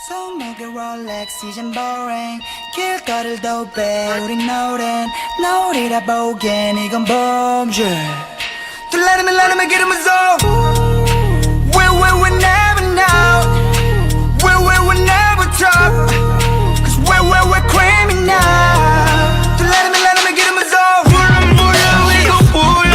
손목에 롤렉스 이젠 boring 길거리도 배 우린 노래라 보기엔 이건 범죄 또 라르면 기름은 소 we never know we never talk cause we're criminal 또 라르면 기름은 소 불러 이거 불러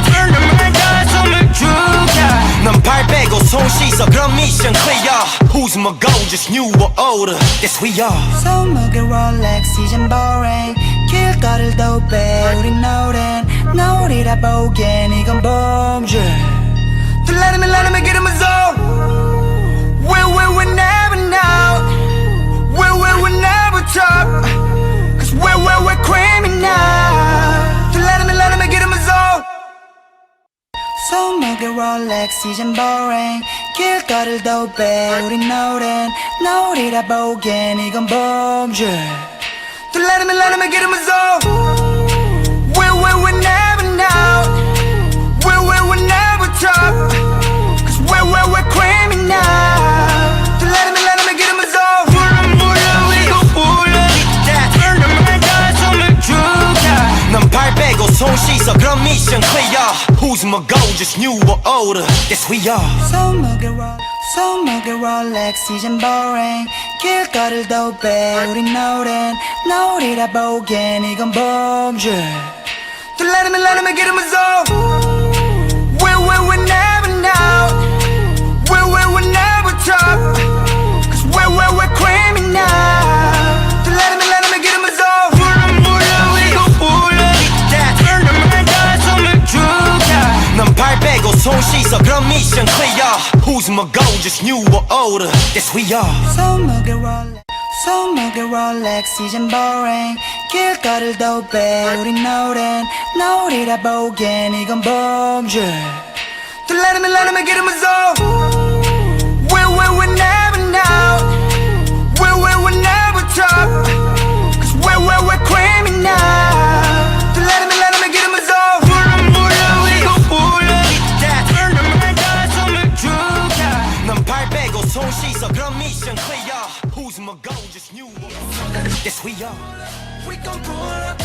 turn the mind on 숨을 죽여 넌 발 빼고 손 씻어 그럼 미션 clear Who's my goal? Just new or older? Yes we are 손목에 롤렉스 이젠 boring 길거리도 배 우린 노래라 보기엔 이건 범죄 또 라르면 기름은 소 we never know we never talk cause we're criminal 또 라르면 기름은 소 손목에 롤렉스 이젠 boring 길거리도 배 우린 노래라 보기엔 이건 범죄 또 라르면 기름은 소 we never know we never talk cause we're criminal 또 라르면 기름은 소 불러 이거 불러 turn the mind on 숨을 죽여 넌 발 빼고 손 씻어 그럼 미션 clear Who's my goal? Just new or older? Yes we are 손목에 롤렉스 이젠 boring 길거리도 배 우린 노래라 보기엔 이건 범죄 또 라르면 기름은 소 we never know we never talk cause we're criminal 또 라르면 기름은 소 불러 이거 불러 turn the mind on 숨을 죽여 넌 발 빼고 손 씻어 그럼 미션 clear Who's my goal? Just new or older? Yes we are 손목에 롤렉스 이젠 boring 길거리도 배 우린 노래라 보기엔 이건 범죄 또 라르면 기름은 소 we never know we never talk cause we're criminal 또 라르면 기름은 소 불러 이거 불러 turn the mind on 숨을 죽여 넌 발 빼고 손 씻어 그럼 미션 clear Who's my goal? Just new Yes we are We gon' pull up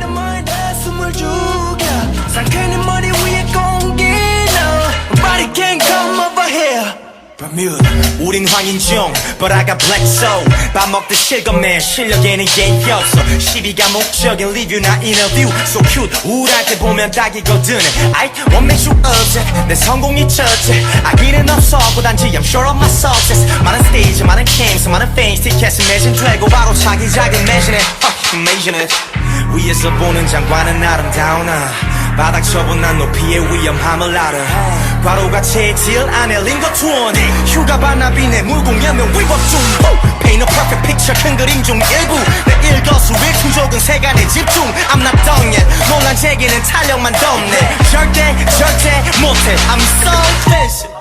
mind 숨을 죽여 상쾌한 머리 위에 공기 No Nobody can come over here Bermuda 우린 황인종 But I got black soul 밥 먹듯 실검해 실력에는 예의 없어 시비가 목적인 리뷰나 인터뷰 So cute 우울할 때 보면 딱이거든 I won't make you upset 내 성공이 첫째 아기는 없어 단지 I'm sure of my success 많은 스테이지 많은 캠스 많은 페인스 티켓은 매진 되고 바로 차기 작은 매진에 Imagine it 위에서 보는 장관은 아름다우나 바닥 처분한 높이의 위험함을 알아 과로가 체질 안에 링거투원 휴가 반납이네 물공연명 위법 중 Paint a perfect picture 큰 그림 중 일부 내 일거수일투족은 세간에 집중 I'm not done yet 논란 제기는 탄력만 덮네 절대 못해 I'm so patient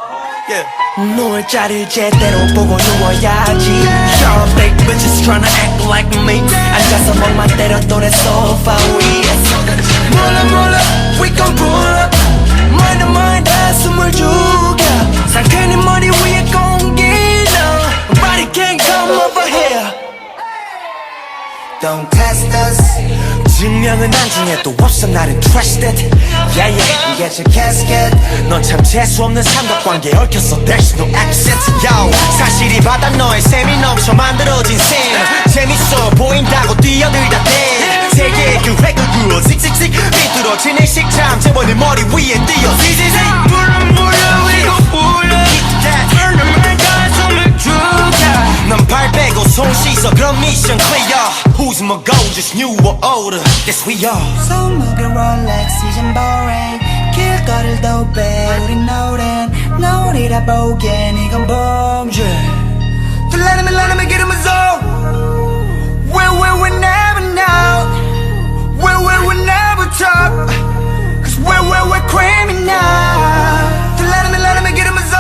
누울 자리를 제대로 보고 누워야지 You're a fake bitches tryna act like me 앉아서 멍만 때렸던 내 소파 위에서 몰라 We gon' pull up mind 숨을 죽여 상쾌한 머리 위에 공기 No Nobody can come over here Don't test us 증명은 안중에도 없어 나는 trusted Yeah get your casket 넌 참 재수없는 삼각관계에 얽혔어 There's no accent Yo 사실이 바다 너의 셈이 넘쳐 만들어진 셈 재밌어 보인다고 뛰어들다 대 세계의 그 획을 그어 씩씩씩 삐뚤어진 일식참 재벌의 머리 위에 띄어 지지직 물어 이거 불러 Turn the mind on 숨을 죽여 넌 발 빼고 손 씻어 그럼 미션 clear Who's my goal? Just new or older? Yes we are 손목에 롤렉스 이젠 boring 길거리도 배 우린 노래라 보기엔 이건 범죄 또 라르면 기름은 소 we never know we never talk cause we're criminal 또 라르면 기름은 소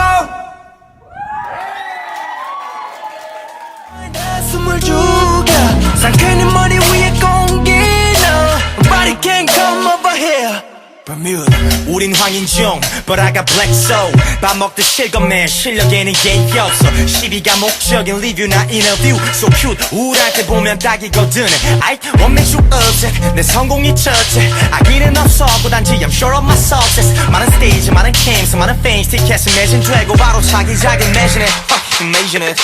숨을 죽여 상쾌한 머리 위에 공기 No Nobody can come over here Bermuda. 우린 황인종, but I got black soul. 밥 먹듯 실검맨, 실력에는 예의 없어. 시비가 목적인 리뷰나 인터뷰. So cute, 우울할 때 보면 딱이거든. I what makes you upset? 내 성공이 첫째. 아기는 없어, 단지 I'm sure of my success. 많은 스테이지, 많은 캠스, 많은 페인스, 티켓을 매진 되고 바로 자기 작은 매진에 imagine it.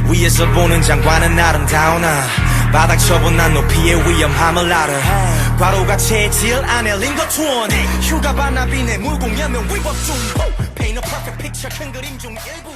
위에서 보는 장관은 아름다우나 바닥 쳐본 난 높이의 위험함을 알아. 과로가 체질 안에 링거투원 휴가 반납이 내 물공연명 위법 중 Paint a perfect picture 큰 그림 중 일부